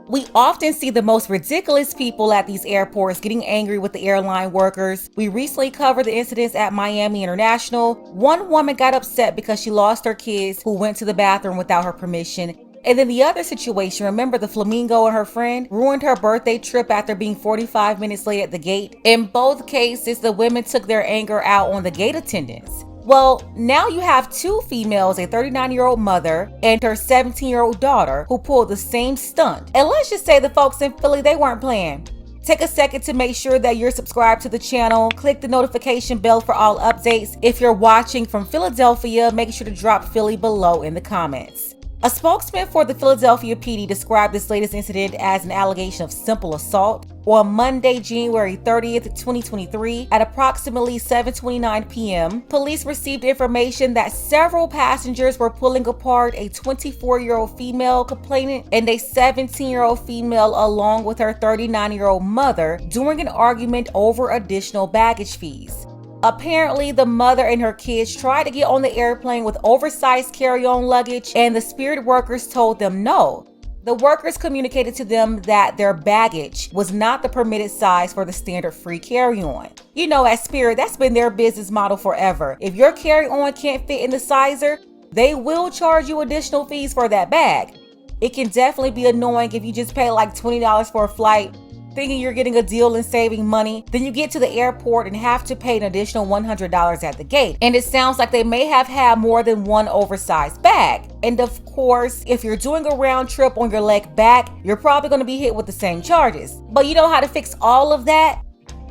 We often see the most ridiculous people at these airports getting angry with the airline workers. We recently covered the incidents at Miami International. One woman got upset because she lost her kids who went to the bathroom without her permission. And then the other situation, remember the flamingo and her friend ruined her birthday trip after being 45 minutes late at the gate? In both cases, the women took their anger out on the gate attendants. Well, now you have two females, a 39-year-old mother and her 17-year-old daughter, who pulled the same stunt. And let's just say the folks in Philly, they weren't playing. Take a second to make sure that you're subscribed to the channel. Click the notification bell for all updates. If you're watching from Philadelphia, make sure to drop Philly below in the comments. A spokesman for the Philadelphia PD described this latest incident as an allegation of simple assault. On Monday, January 30th, 2023, at approximately 7:29 p.m., police received information that several passengers were pulling apart a 24-year-old female complainant and a 17-year-old female along with her 39-year-old mother during an argument over additional baggage fees. Apparently, the mother and her kids tried to get on the airplane with oversized carry-on luggage, and the Spirit workers told them no. The workers communicated to them that their baggage was not the permitted size for the standard free carry-on. You know, at Spirit, that's been their business model forever. If your carry-on can't fit in the sizer, they will charge you additional fees for that bag. It can definitely be annoying if you just pay like $20 for a flight, thinking you're getting a deal and saving money. Then you get to the airport and have to pay an additional $100 at the gate. And it sounds like they may have had more than one oversized bag. And of course, if you're doing a round trip on your leg back, you're probably going to be hit with the same charges. But you know how to fix all of that?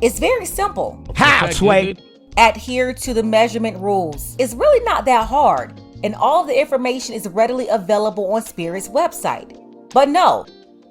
It's very simple. How, Sway? Adhere to the measurement rules. It's really not that hard. And all of the information is readily available on Spirit's website. But no,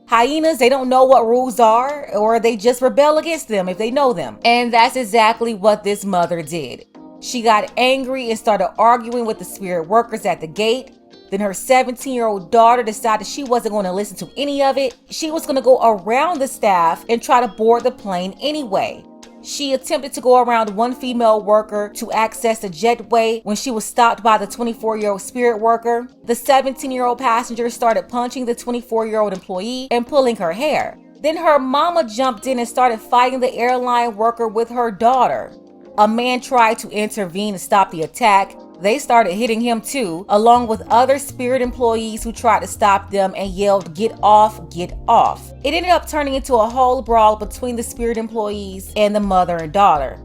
hyenas, they don't know what rules are, or they just rebel against them if they know them. And that's exactly what this mother did. She got angry and started arguing with the Spirit workers at the gate. Then her 17-year-old daughter decided she wasn't going to listen to any of it. She was going to go around the staff and try to board the plane anyway. She attempted to go around one female worker to access the jetway when she was stopped by the 24-year-old Spirit worker. The 17-year-old passenger started punching the 24-year-old employee and pulling her hair. Then her mama jumped in and started fighting the airline worker with her daughter. A man tried to intervene to stop the attack. They started hitting him too, along with other Spirit employees who tried to stop them and yelled, "Get off, get off." It ended up turning into a whole brawl between the Spirit employees and the mother and daughter.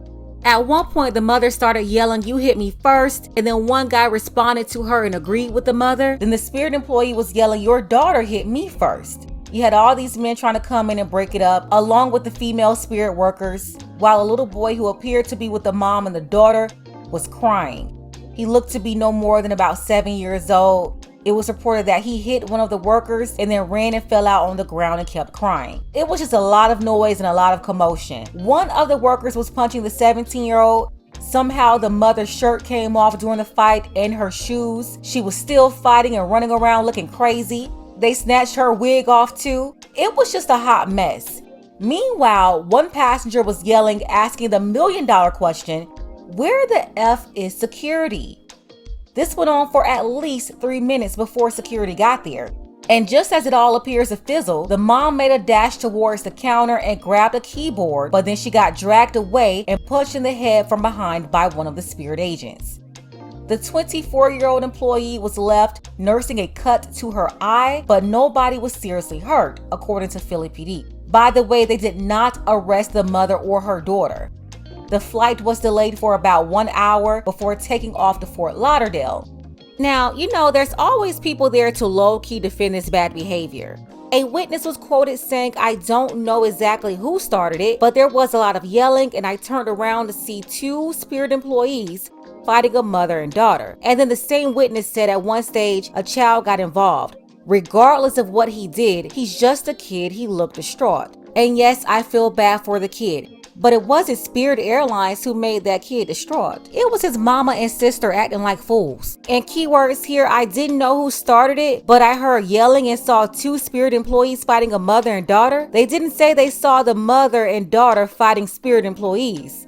At one point, the mother started yelling, "You hit me first," and then one guy responded to her and agreed with the mother. Then the Spirit employee was yelling, "Your daughter hit me first." You had all these men trying to come in and break it up, along with the female Spirit workers, while a little boy who appeared to be with the mom and the daughter was crying. He looked to be no more than about 7 years old. It was reported that he hit one of the workers and then ran and fell out on the ground and kept crying. It was just a lot of noise and a lot of commotion. One of the workers was punching the 17-year-old. Somehow the mother's shirt came off during the fight and her shoes. She was still fighting and running around looking crazy. They snatched her wig off too. It was just a hot mess. Meanwhile, one passenger was yelling, asking the million-dollar question, "Where the F is security?" This went on for at least 3 minutes before security got there. And just as it all appears to fizzle, the mom made a dash towards the counter and grabbed a keyboard, but then she got dragged away and punched in the head from behind by one of the Spirit agents. The 24-year-old employee was left nursing a cut to her eye, but nobody was seriously hurt, according to Philly PD. By the way, they did not arrest the mother or her daughter. The flight was delayed for about 1 hour before taking off to Fort Lauderdale. Now, you know, there's always people there to low-key defend this bad behavior. A witness was quoted saying, "I don't know exactly who started it, but there was a lot of yelling and I turned around to see 2 Spirit employees fighting a mother and daughter." And then the same witness said at one stage a child got involved. Regardless of what he did, he's just a kid. He looked distraught. And yes, I feel bad for the kid. But it wasn't Spirit Airlines who made that kid distraught. It was his mama and sister acting like fools. And keywords here, I didn't know who started it, but I heard yelling and saw 2 Spirit employees fighting a mother and daughter. They didn't say they saw the mother and daughter fighting Spirit employees.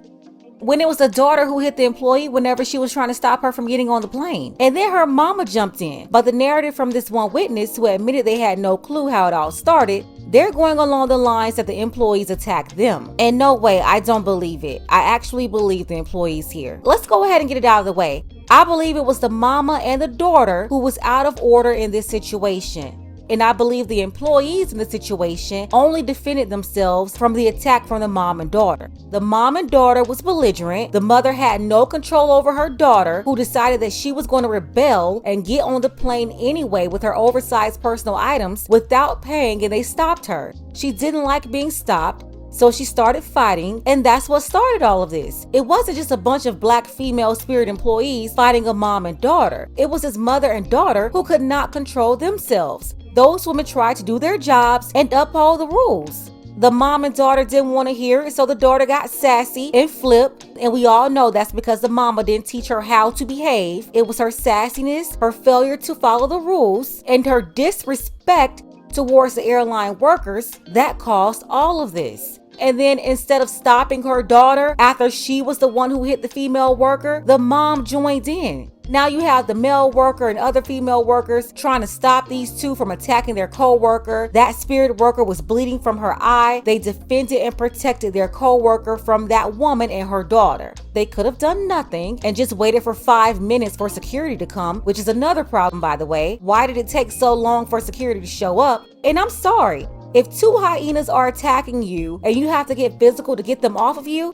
when it was the daughter who hit the employee whenever she was trying to stop her from getting on the plane. And then her mama jumped in. But the narrative from this one witness who admitted they had no clue how it all started, they're going along the lines that the employees attacked them. And no way, I don't believe it. I actually believe the employees here. Let's go ahead and get it out of the way. I believe it was the mama and the daughter who was out of order in this situation. And I believe the employees in the situation only defended themselves from the attack from the mom and daughter. The mom and daughter was belligerent. The mother had no control over her daughter, who decided that she was going to rebel and get on the plane anyway with her oversized personal items without paying, and they stopped her. She didn't like being stopped, so she started fighting, and that's what started all of this. It wasn't just a bunch of black female spirit employees fighting a mom and daughter. It was his mother and daughter who could not control themselves. Those women tried to do their jobs and uphold the rules. The mom and daughter didn't want to hear it, so the daughter got sassy and flipped. And we all know that's because the mama didn't teach her how to behave. It was her sassiness, her failure to follow the rules, and her disrespect towards the airline workers that caused all of this. And then instead of stopping her daughter after she was the one who hit the female worker, the mom joined in. Now you have the male worker and other female workers trying to stop these two from attacking their co-worker. That spirit worker was bleeding from her eye. They defended and protected their co-worker from that woman and her daughter. They could have done nothing and just waited for 5 minutes for security to come, which is another problem, by the way. Why did it take so long for security to show up? And I'm sorry, if two hyenas are attacking you and you have to get physical to get them off of you,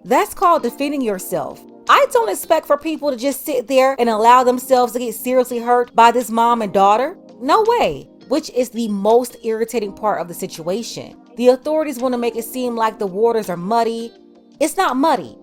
that's called defending yourself. I don't expect for people to just sit there and allow themselves to get seriously hurt by this mom and daughter. No way. Which is the most irritating part of the situation. The authorities want to make it seem like the waters are muddy. It's not muddy.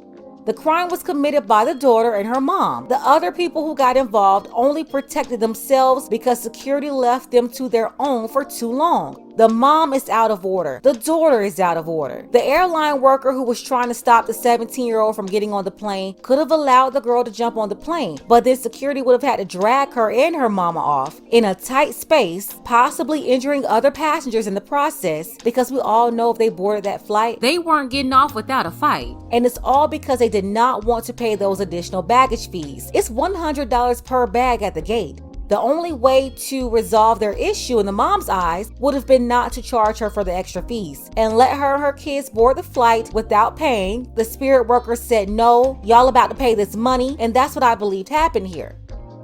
The crime was committed by the daughter and her mom. The other people who got involved only protected themselves because security left them to their own for too long. The mom is out of order. The daughter is out of order. The airline worker who was trying to stop the 17-year-old from getting on the plane could have allowed the girl to jump on the plane, but then security would have had to drag her and her mama off in a tight space, possibly injuring other passengers in the process, because we all know if they boarded that flight, they weren't getting off without a fight. And it's all because they did not want to pay those additional baggage fees. It's $100 per bag at the gate. The only way to resolve their issue in the mom's eyes would have been not to charge her for the extra fees and let her and her kids board the flight without paying. The spirit worker said, no, y'all about to pay this money, and that's what I believed happened here.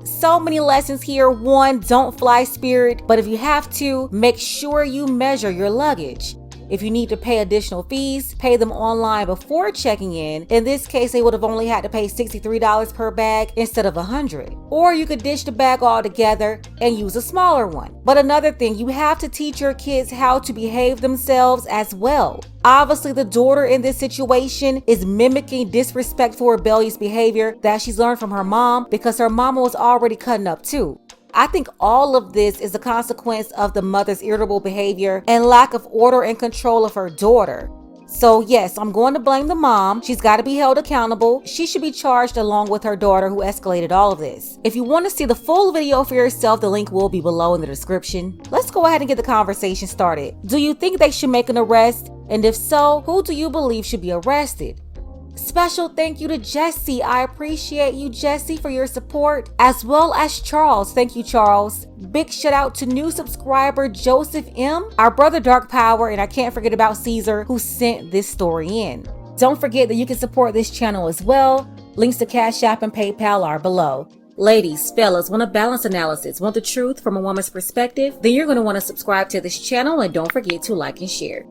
So many lessons here. 1, don't fly spirit, but if you have to, make sure you measure your luggage. If you need to pay additional fees, pay them online before checking in. In this case, they would have only had to pay $63 per bag instead of $100. Or you could ditch the bag altogether and use a smaller one. But another thing, you have to teach your kids how to behave themselves as well. Obviously, the daughter in this situation is mimicking disrespectful, rebellious behavior that she's learned from her mom because her mama was already cutting up too. I think all of this is a consequence of the mother's irritable behavior and lack of order and control of her daughter. So yes, I'm going to blame the mom. She's got to be held accountable. She should be charged along with her daughter who escalated all of this. If you want to see the full video for yourself, the link will be below in the description. Let's go ahead and get the conversation started. Do you think they should make an arrest? And if so, who do you believe should be arrested? Special thank you to Jesse. I appreciate you, Jesse, for your support, as well as Charles. Thank you, Charles. Big shout out to new subscriber Joseph M, our brother Dark Power, and I can't forget about Caesar, who sent this story in. Don't forget that you can support this channel as well. Links to Cash App and PayPal are below. Ladies, fellas, want a balanced analysis, want the truth from a woman's perspective? Then you're going to want to subscribe to this channel, and don't forget to like and share.